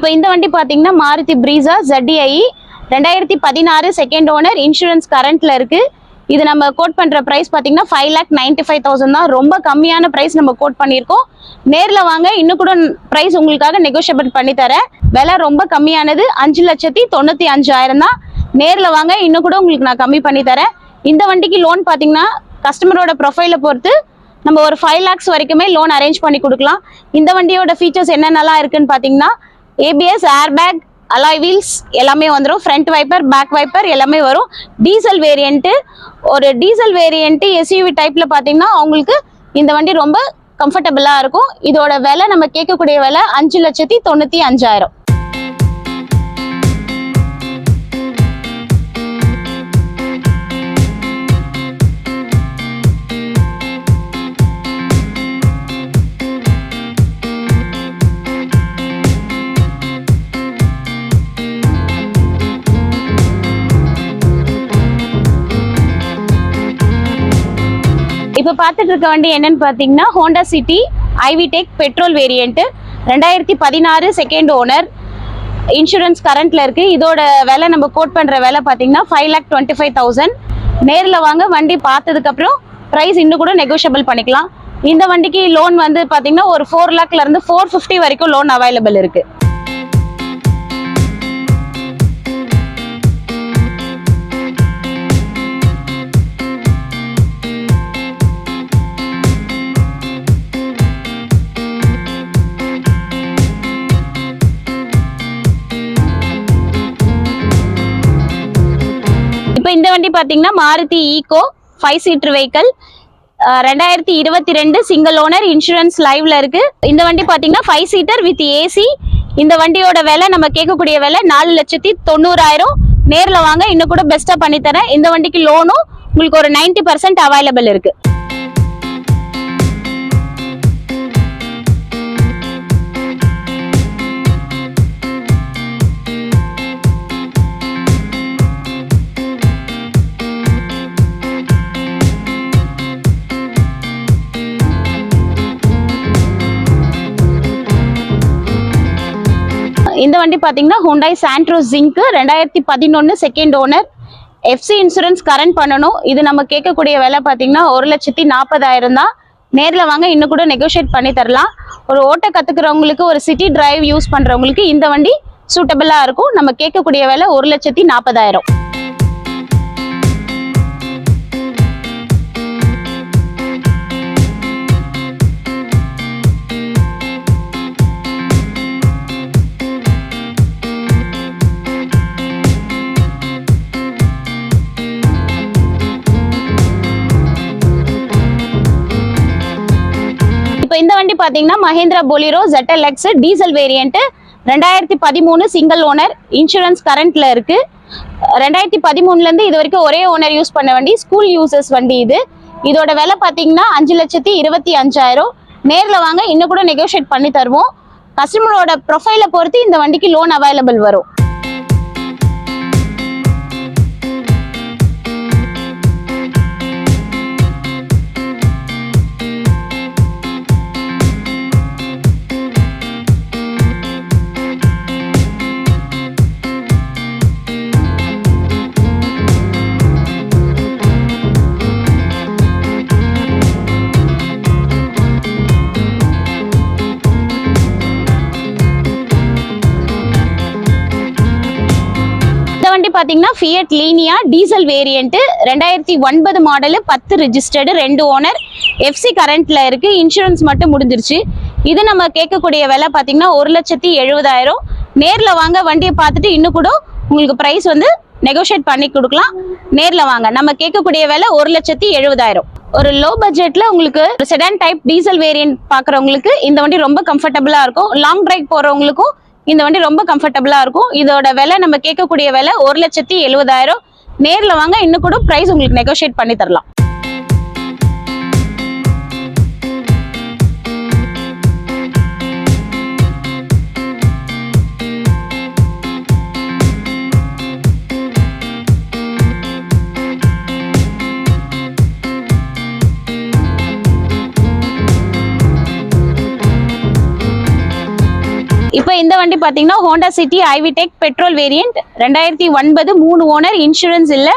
இப்போ இந்த வண்டி பாத்தீங்கன்னா Maruti Brezza ZDI 2016 second owner, insurance கரண்ட்ல இருக்கு. இது நம்ம கோட் பண்ற பிரைஸ் பாத்தீங்கன்னா 5,95,000 தான். ரொம்ப கம்மியான பிரைஸ் நம்ம கோட் பண்ணியிருக்கோம். நேர்ல வாங்க, இன்னும் கூட பிரைஸ் உங்களுக்காக நெகோஷியபிள் பண்ணி தரேன். விலை ரொம்ப கம்மியானது 5,95,000 தான். நேர்ல வாங்க, இன்னும் கூட உங்களுக்கு நான் கம்மி பண்ணி தரேன். இந்த வண்டிக்கு லோன் பாத்தீங்கன்னா கஸ்டமரோட ப்ரொஃபைலை பொறுத்து நம்ம ஒரு 5 lakhs வரைக்குமே லோன் அரேஞ்ச் பண்ணி கொடுக்கலாம். இந்த வண்டியோட ஃபீச்சர்ஸ் என்னென்னலாம் இருக்குன்னு பாத்தீங்கன்னா ABS, ஏர்பேக், அலாய் வீல்ஸ் எல்லாமே வந்துடும். ஃப்ரண்ட் வைப்பர், பேக் வைப்பர் எல்லாமே வரும். டீசல் வேரியன்ட்டு, ஒரு டீசல் வேரியன்ட்டு SUV டைப்ல பாத்தீங்கன்னா உங்களுக்கு இந்த வண்டி ரொம்ப கம்ஃபர்டபுளா இருக்கும். இதோட விலை நம்ம கேட்கக்கூடிய விலை 5,95,000. இப்போ பார்த்துட்டு இருக்க வண்டி என்னன்னு பார்த்தீங்கன்னா Honda city i-VTEC petrol variant 2016 second owner, insurance கரண்ட்ல இருக்கு. இதோட விலை நம்ம கோட் பண்ற விலை பார்த்தீங்கன்னா 5,25,000. நேரில் வாங்க, வண்டி பார்த்ததுக்கு அப்புறம் பிரைஸ் இன்னும் கூட நெகோஷியபிள் பண்ணிக்கலாம். இந்த வண்டிக்கு லோன் வந்து பார்த்தீங்கன்னா ஒரு 4 lakhல இருந்து 450 வரைக்கும் லோன் அவைலபிள் இருக்கு. இப்போ இந்த வண்டி பாத்தீங்கன்னா Maruti Eeco 5 seater vehicle 2022 single owner, insurance லைவ்ல இருக்கு. இந்த வண்டி பாத்தீங்கன்னா 5 seater வித் ஏசி. இந்த வண்டியோட விலை நம்ம கேட்கக்கூடிய விலை 4,90,000. நேர்ல வாங்க, இன்னும் கூட பெஸ்டா பண்ணி தரேன். இந்த வண்டிக்கு லோனும் உங்களுக்கு ஒரு 90% அவைலபிள் இருக்கு. இந்த வண்டி பாத்தீங்கன்னா Hyundai Santro Zinc 2011 second owner, FC insurance current பண்ணணும். இது நம்ம கேட்கக்கூடிய விலை பாத்தீங்கன்னா 1,40,000 தான். நேர்ல வாங்க, இன்னும் கூட நெகோஷியேட் பண்ணி தரலாம். ஒரு ஓட்ட கத்துக்கிறவங்களுக்கு, ஒரு சிட்டி டிரைவ் யூஸ் பண்றவங்களுக்கு இந்த வண்டி சூட்டபிளா இருக்கும். நம்ம கேட்கக்கூடிய விலை 1,40,000. இந்த வண்டி பாத்தீங்கன்னா Mahindra Bolero ZLX diesel variant 2013 single owner, insurance கரண்ட்ல இருக்கு. 2013ல இருந்து இது வரைக்கும் ஒரே ஓனர் யூஸ் பண்ண வண்டி, ஸ்கூல் யூசர்ஸ் வண்டி இது. இதோட விலை பாத்தீங்கன்னா 5,25,000. நேர்ல வாங்க, இன்னும் கூட நெகோஷியேட் பண்ணி தருவோம். கஸ்டமரோட ப்ரொஃபைலை பொறுத்து இந்த வண்டிக்கு லோன் அவைலபிள் வரும். பாத்தீங்கன்னா Fiat Linea diesel variant 2009 model, 10 registered, 2 owner, FC கரண்ட்ல இருக்கு. இன்சூரன்ஸ் மட்டும் முடிஞ்சிருச்சு. இது நம்ம கேட்கக்கூடிய விலை பாத்தீங்கன்னா 1,70,000. நேர்ல வாங்க, வண்டியை பார்த்துட்டு இன்னும் கூட உங்களுக்கு பிரைஸ் வந்து நெகோஷியேட் பண்ணி கொடுக்கலாம். நேர்ல வாங்க, நம்ம கேட்கக்கூடிய விலை 1,70,000. ஒரு லோ பட்ஜெட்ல உங்களுக்கு செடான் டைப் டீசல் வேரியன்ட் பாக்குறவங்களுக்கு இந்த வண்டி ரொம்ப கம்ஃபர்டபுளா இருக்கும். லாங் டிரைவ் போறவங்களுக்கும் இந்த வண்டி ரொம்ப கம்ஃபர்டபுளா இருக்கும். இதோட விலை நம்ம கேட்கக்கூடிய விலை 1,70,000. நேர்ல வாங்க, இன்னும் கூட பிரைஸ் உங்களுக்கு நெகோஷியேட் பண்ணி தரலாம். இப்போ இந்த வண்டி பாத்தீங்கன்னா Honda city i-VTEC petrol variant 2009 3 owner insurance இல்ல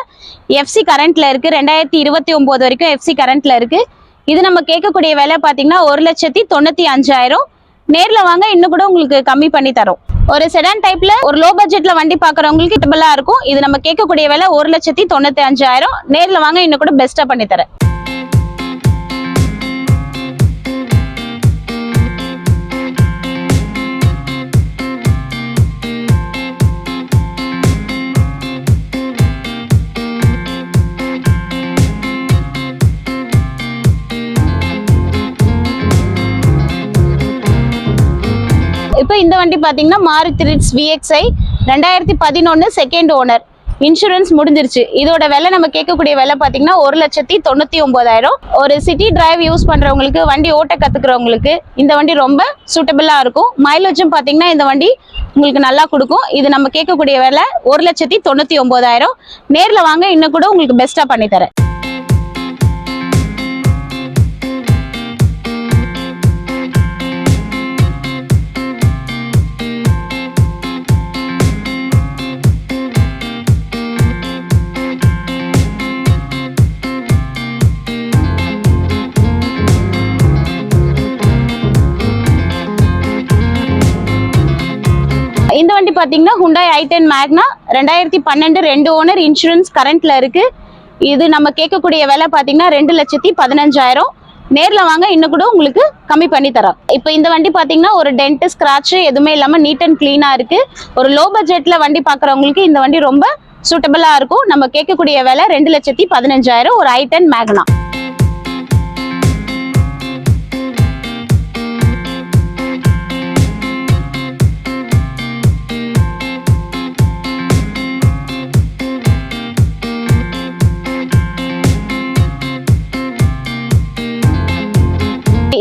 எஃப்சி கரண்ட்ல இருக்கு 2029 வரைக்கும் எஃப்சி கரண்ட்ல இருக்கு இது நம்ம கேட்கக்கூடிய விலை பாத்தீங்கன்னா 1,95,000 நேர்ல வாங்க இன்னும் கூட உங்களுக்கு கம்மி பண்ணி தரோம் ஒரு செடான் டைப்ல ஒரு லோ பட்ஜெட்ல வண்டி பாக்குறவங்களுக்கு டபுளா இருக்கும் இது நம்ம கேட்கக்கூடிய விலை 1,95,000 நேர்ல வாங்க இன்னும் கூட பெஸ்டா பண்ணி தரேன் இப்போ இந்த வண்டி பாத்தீங்கன்னா Maruti Ritz VXi 2011 second owner insurance முடிஞ்சிருச்சு இதோட விலை நம்ம கேட்கக்கூடிய விலை பாத்தீங்கன்னா 1,99,000 ஒரு சிட்டி டிரைவ் யூஸ் பண்றவங்களுக்கு வண்டி ஓட்ட கத்துக்கிறவங்களுக்கு இந்த வண்டி ரொம்ப சூட்டபிளா இருக்கும் மைலேஜும் பாத்தீங்கன்னா இந்த வண்டி உங்களுக்கு நல்லா கொடுக்கும் இது நம்ம கேட்கக்கூடிய விலை 1,99,000 நேர்ல வாங்க இன்னும் கூட உங்களுக்கு பெஸ்டா பண்ணி தரேன் இந்த வண்டி பாத்தீங்கன்னா Hyundai i10 Magna 2012 2 owner insurance கரண்ட்ல இருக்கு இது நம்ம கேட்கக்கூடிய விலை பாத்தீங்கன்னா 2,15,000 நேர்ல வாங்க இன்னும் கூட உங்களுக்கு கம்மி பண்ணி தரோம் இப்போ இந்த வண்டி பாத்தீங்கன்னா ஒரு டென்ட் ஸ்கிராட்ச் எதுவுமே இல்லாம நீட் அண்ட் கிளீனா இருக்கு ஒரு லோ பட்ஜெட்ல வண்டி பாக்குறவங்களுக்கு இந்த வண்டி ரொம்ப சூட்டபிளா இருக்கும் நம்ம கேட்கக்கூடிய விலை 2,15,000 ஒரு i10 Magna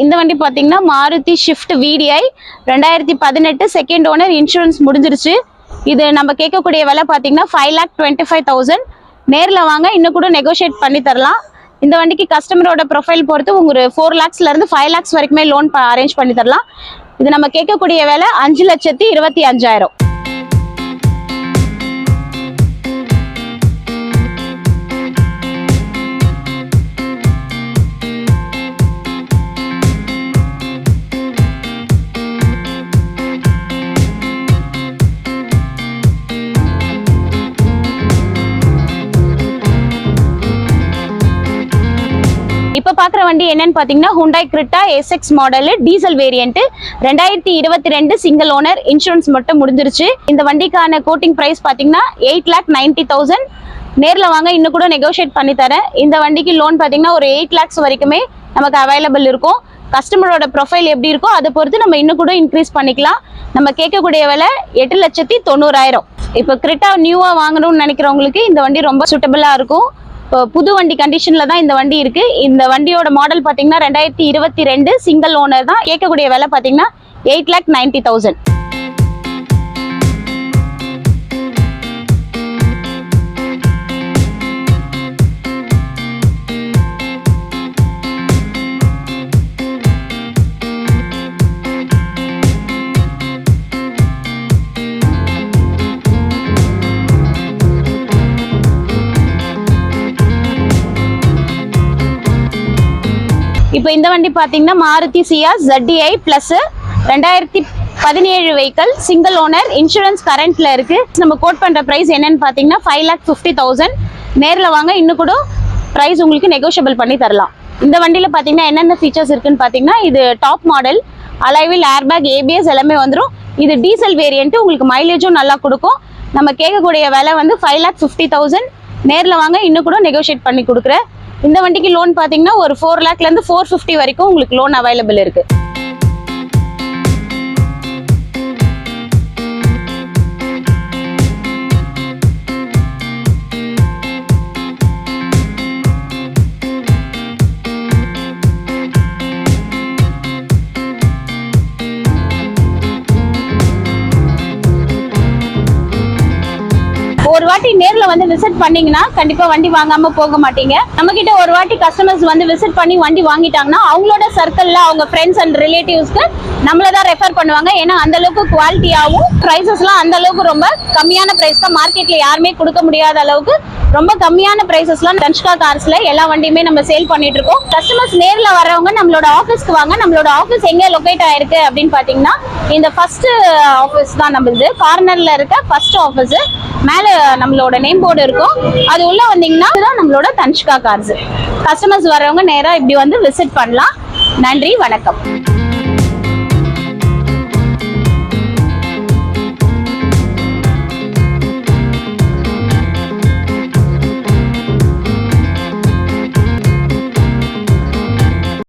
இந்த வண்டி பாத்தீங்கன்னா Maruti shift VDI 2018 second owner insurance முடிஞ்சிருச்சு இது நம்ம கேட்கக்கூடிய விலை பாத்தீங்கன்னா 5,25,000 நேர்ல வாங்க இன்னும் கூட நெகோஷியேட் பண்ணி தரலாம் இந்த வண்டிக்கு கஸ்டமரோட ப்ரொஃபைல் பொறுத்து உங்களுக்கு 4 lakhsல இருந்து 5 lakhs வரைக்குமே லோன் அரேஞ்ச் பண்ணி தரலாம் இது நம்ம கேட்கக்கூடிய விலை 5,25,000 இப்ப பாக்குற வண்டி என்னன்னு பாத்தீங்கன்னா Hyundai Creta SX model diesel variant 2022 single owner insurance மட்டும் முடிஞ்சிருச்சு இந்த வண்டிக்கான கோட்டிங் பிரைஸ் பாத்தீங்கன்னா 8,90,000 நேர்ல வாங்க இன்னும் கூட நெகோஷியேட் பண்ணி தரேன் இந்த வண்டிக்கு லோன் பாத்தீங்கன்னா ஒரு 8 lakhs வரைக்குமே நமக்கு அவைலபிள் இருக்கும் கஸ்டமரோட ப்ரொஃபைல் எப்படி இருக்கோ அதை பொறுத்து நம்ம இன்னும் கூட இன்க்ரீஸ் பண்ணிக்கலாம் நம்ம கேட்கக்கூடிய விலை 8,90,000 இப்போ Creta நியூவா வாங்கணும்னு நினைக்கிறவங்களுக்கு இந்த வண்டி ரொம்ப சூட்டபிளா இருக்கும் புது வண்டி கண்டிஷன்ல தான் இந்த வண்டி இருக்கு இந்த வண்டியோட மாடல் பாத்தீங்கன்னா 2022 சிங்கிள் ஓனர் தான் கேட்கக்கூடிய விலை பாத்தீங்கன்னா 8,90,000 இப்போ இந்த வண்டி பாத்தீங்கன்னா Maruti Ciaz ZDI plus 2017 vehicle single owner insurance கரண்ட்ல இருக்கு நம்ம கோட் பண்ற பிரைஸ் என்னன்னு பாத்தீங்கன்னா 5,50,000 நேர்ல வாங்க இன்னும் கூட பிரைஸ் உங்களுக்கு நெகோஷியபிள் பண்ணி தரலாம் இந்த வண்டியில பாத்தீங்கன்னா என்னென்ன ஃபீச்சர்ஸ் இருக்குன்னு பாத்தீங்கன்னா இது டாப் மாடல் அலைவில் ஏர்பேக் ABS எல்லாமே வந்துடும் இது டீசல் வேரியன்ட் உங்களுக்கு மைலேஜும் நல்லா கொடுக்கும் நம்ம கேட்கக்கூடிய விலை வந்து 5,50,000 நேர்ல வாங்க இன்னும் கூட நெகோஷியேட் பண்ணி கொடுக்குறேன் இந்த வண்டிக்கு லோன் பாத்தீங்கன்னா ஒரு 4 lakhல இருந்து 450 வரைக்கும் உங்களுக்கு லோன் அவைலபிள் இருக்கு ஒரு வாட்டி நேர்ல வந்து விசிட் பண்ணீங்கன்னா கண்டிப்பா வண்டி வாங்காம போக மாட்டீங்க. நம்ம கிட்ட ஒரு வாட்டி கஸ்டமர்ஸ் வந்து விசிட் பண்ணி வண்டி வாங்கிட்டாங்கன்னா அவங்களோட சர்க்கிள்ல அவங்க ஃப்ரெண்ட்ஸ் அண்ட் ரிலேட்டிவ்ஸ்க்கு நம்மள தான் ரெஃபர் பண்ணுவாங்க. ஏன்னா அந்த அளவுக்கு குவாலிட்டியாவும் பிரைசஸ்லாம் அந்த அளவுக்கு ரொம்ப கம்மியான பிரைஸ் தான். மார்க்கெட்ல யாருமே கொடுக்க முடியாத அளவுக்கு ரொம்ப கம்மியான பிரைசஸ்லாம் தன்ஷ்கா கார்ஸ்ல எல்லா வண்டியுமே நம்ம சேல் பண்ணிட்டு இருக்கோம். கஸ்டமர்ஸ் நேர்ல வரவங்க நம்மளோட ஆஃபீஸ்க்கு வாங்க. நம்மளோட ஆஃபீஸ் எங்க லொகேட் ஆயிருக்கு அப்படின்னு பாத்தீங்கன்னா இந்த ஃபர்ஸ்ட் ஆஃபீஸ் தான் நம்மளுது. கார்னர்ல இருக்க ஃபர்ஸ்ட் ஆஃபீஸ். மேல நம்மளோட நேம் போர்டு இருக்கும். அது உள்ள வந்தீங்கன்னா இதுதான் நம்மளோட தன்ஷ்கா கார்ஸ். கஸ்டமர்ஸ் வரவங்க நேரா இப்படி வந்து விசிட் பண்ணலாம். நன்றி, வணக்கம்.